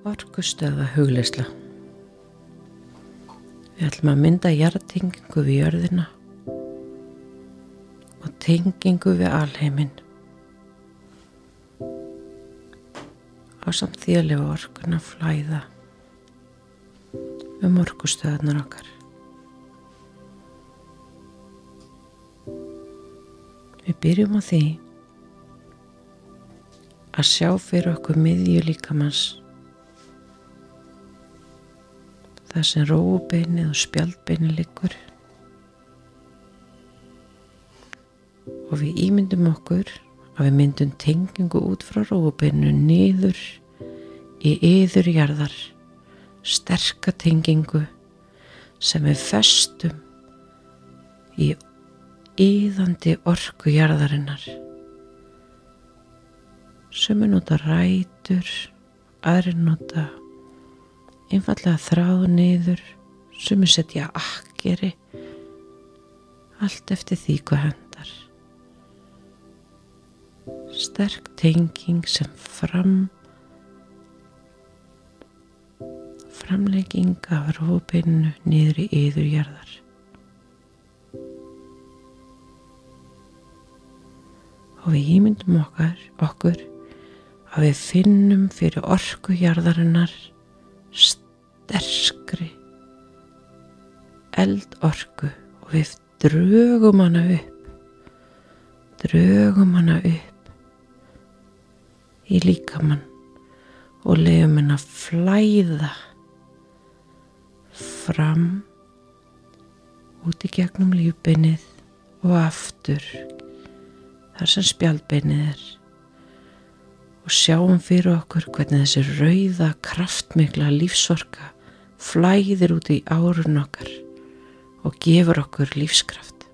Orkustöðva hugleiðsla. Við ætlum að mynda jarðtengingu við jörðina og tengingu við alheiminn ásamt því að leyfa orkuna að flæða orkustöðvarnar okkar. Við byrjum á því að sjá fyrir okkur miðju líkamans, þar sem rófubeinið og spjaldbeinið liggur, og við ímyndum okkur að við myndum tengingu út frá rófubeininu niður í iður jarðar, sterka tengingu sem við festum í iðandi orku jarðarinnar. Sumir nota rætur, aðrir nota einfallega þráð niður, sumir setja akkeri, allt eftir því hvað hendar. Sterk tenging sem framlegging af rófubeininu niður í iður jarðar. Og við ímyndum okkur að við finnum fyrir orku jarðarinnar sterkri eldorku og við drögum hana upp í líkamann og leyfum henni að flæða fram út í gegnum lífbeinið og aftur þar sem spjaldbeinið og sjáum fyrir okkur hvernig þessi rauða kraftmikla lífsorka flæðir út í árun okkar og gefur okkur lífskraft.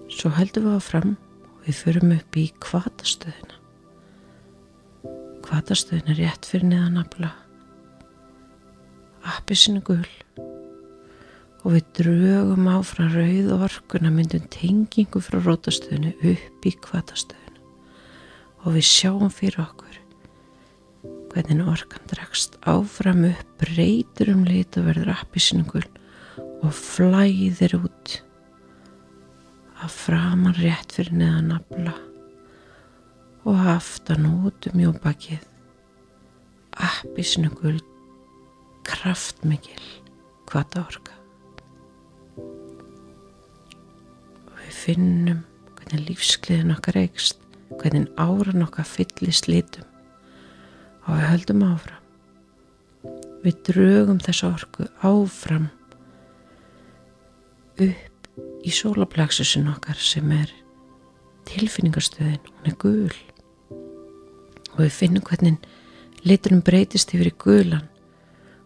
Svo höldum við áfram og við förum upp í hvatastöðina. Hvatastöðin rétt fyrir neðan nafla, appelsínugul, og við drögum áfram rauð orkuna, myndum tengingu frá rótastöðinu upp í hvatastöðinu og við sjáum fyrir okkur hvernig orkan dregst áfram upp, breytir lit og verður appelsínugul og flæðir út að framan rétt fyrir neðan nafla og aftan út mjóbakið, appelsínugul, kraftmikil hvataorka. Við finnum hvernig lífsgleðin okkar eykst, hvernig áran okkar fyllist litum og við höldum áfram. Við drögum þessa orku áfram upp í sólarplexusin okkar sem tilfinningastöðin, hún gul og við finnum hvernig liturinn breytist yfir í gulan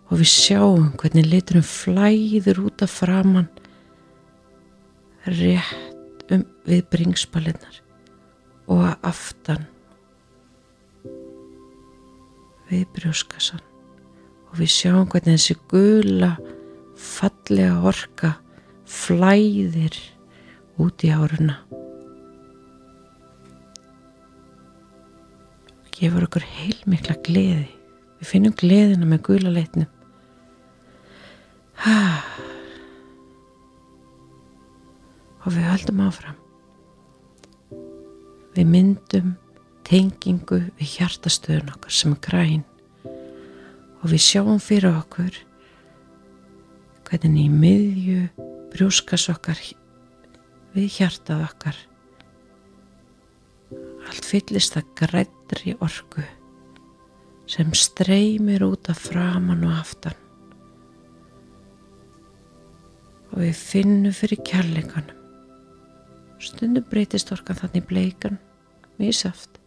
og við sjáum hvernig liturinn flæðir út af framan rétt við bringspalirnar og að aftan við brjóskassan og við sjáum hvernig þessi gula fallega orka flæðir út í áruna og gefur okkur heilmikla gleði. Við finnum gleðina með gula litnum. Og við höldum áfram. Við myndum tengingu við hjartastöðun okkar sem græn og við sjáum fyrir okkur hvernig í miðju brjóskas okkar við hjartað okkar allt fyllist að grænni orku sem streymir út af framan og aftan og við finnum fyrir kærleikanum. Stundum breytist orkan þannig bleikan, missaft.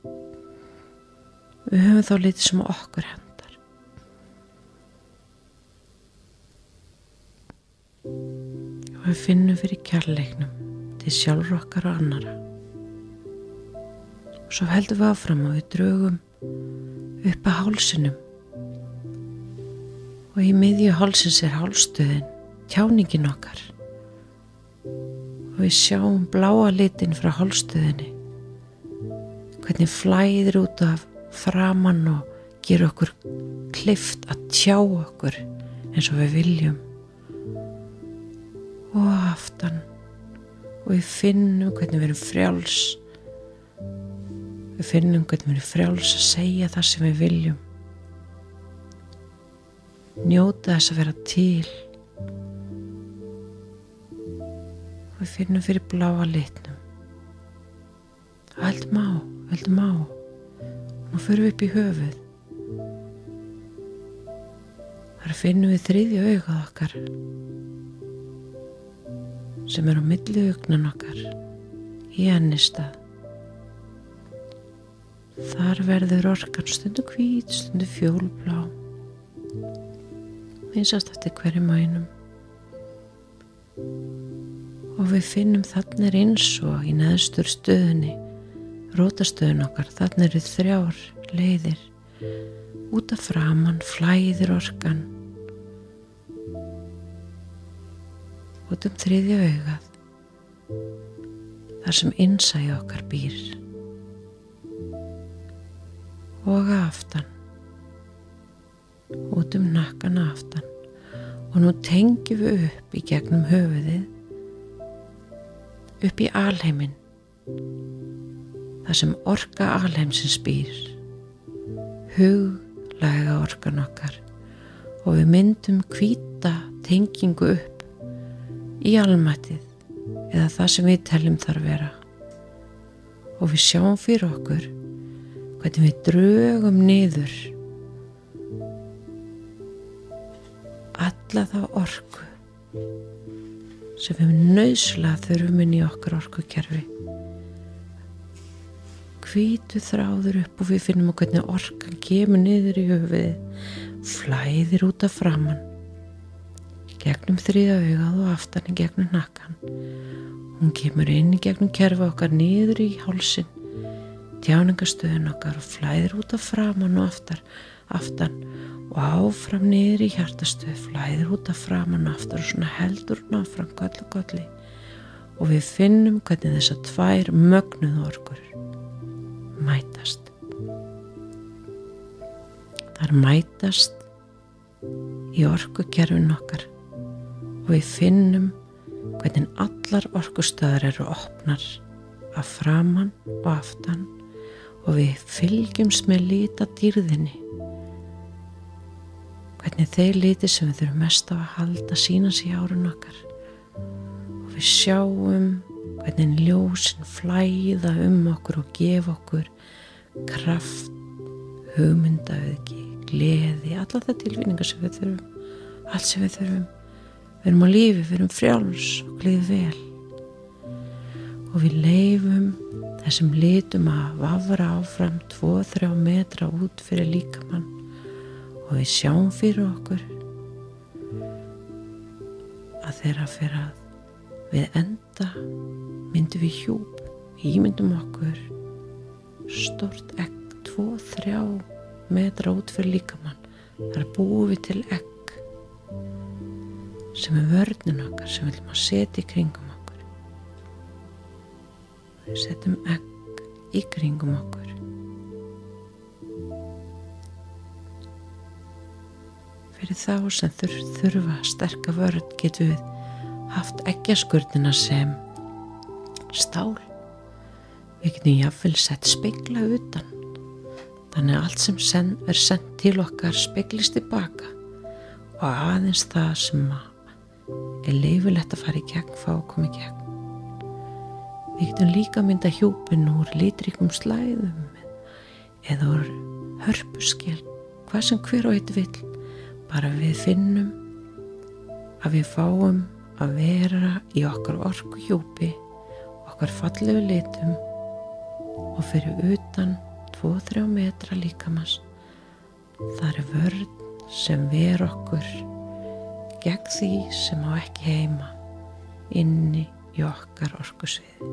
Við höfum þá litið sem okkur hendar. Og við finnum fyrir kærleiknum til sjálfur okkar og annara. Og svo heldum við áfram og við drögum upp að hálsinum. Og í miðju hálsins hálsstöðin, tjáningin okkar. Og við sjáum bláa litinn frá hálsstöðinni, hvernig flæðir út af framan og gera okkur kleift að tjá okkur eins og við viljum og aftan og við finnum hvernig við erum frjáls. Við finnum hvernig við erum frjáls að segja það sem við viljum. Njóta þess að vera til. Við finnum fyrir bláa litnum. Höldum á. Nú förum við upp í höfuð. Þar finnum við þriðja augað okkar sem á milli augnan okkar í ennistað. Þar verður orkan stundu hvít, stundu fjólblá. Einsast eftir hverjum ainum. Og við finnum þarna eins og í neðstur stöðunni, rótastöðun okkar, þarna eru 3 leiðir. Út af framan flæðir orkan. Út þriðja augað, þar sem innsæi okkar býr. Og aftan. Út nakkan aftan. Og nú tengjum við upp í gegnum höfuðið, upp í alheiminn, þar sem orka alheimsins býr, huglæga orkan okkar og við myndum hvíta tengingu upp í almættið eða það sem við teljum þar vera og við sjáum fyrir okkur hvernig við drögum niður alla þá orku sem við nauðsynlega þurfum inn í okkar orkukerfi. Hvítu þráður upp og við finnum hvernig orkan kemur niður í höfuðið, flæðir út af framan, gegnum þriðja augað og aftan í gegnum hnakkan. Hún kemur inn í gegnum kerfi okkar niður í hálsinn, tjáningastöðun okkar og flæðir út af framan og aftan og áfram niður í hjartastöð, flæðir út af framan og aftar og svona heldur hún áfram kolli og við finnum hvernig þessar 2 mögnuðu orkur mætast. Þar mætast í orkukerfin okkar og við finnum hvernig allar orkustöðar eru opnar af framan og aftan og við fylgjumst með litadýrðinni, hvernig þeir litir sem við þurfum mest á að halda sýna sig í árun okkar og við sjáum hvernig ljósin flæða okkur og gefa okkur kraft, hugmyndaauðgi, gleði, allar það tilfinningar sem við þurfum, allt sem við þurfum. Við erum á lífi, við erum frjáls og líður vel og við leyfum þessum litum að vafra áfram 2-3 metra út fyrir líkamann og við sjáum fyrir okkur að þeirra fyrir að við enda myndum við hjúp, við ímyndum okkur stórt egg 2-3 metra út fyrir líkamann. Þar búum við til egg sem vörnin okkar sem við viljum að setja í kringum okkur. Við setjum egg í kringum okkur. Fyrir þá sem þurfa sterka vörn getum við haft eggjaskurðina sem stál. Við getum jafnvel sett spegla utan. Þannig að allt sem sendt til okkar speglist tilbaka og aðeins það sem er leyfilegt að fara í gegn fá að koma í gegn. Við getum líka mynda hjúpinn úr litríkum slæðum eða úr hörpuskel, hvað sem hver og einn vill, bara við finnum að við fáum að vera í okkar orkuhjúpi, okkar fallegu litum og fyrir utan 2-3 metra líkamans. Það er vörn sem ver okkur gegn því sem á ekki heima inni í okkar orkusviði.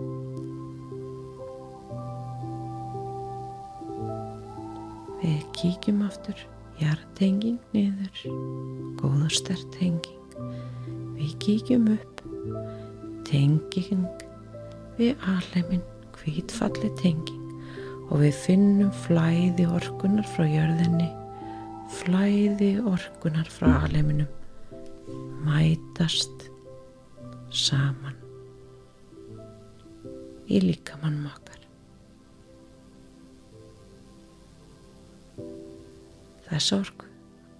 Við kíkjum aftur, jarðtenging niður, góð og sterk tenging. Við kíkjum upp, tenging við alheiminn, hvítfalleg tenging og við finnum flæði orkunnar frá jörðinni, flæði orkunnar frá alheiminum mætast saman í líkamanum okkar. Þessa orku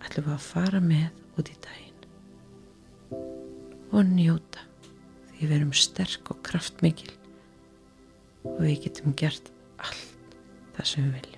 ætlum við að fara með út í daginn og njóta því við erum sterk og kraftmikil og við getum gert allt það sem við viljum.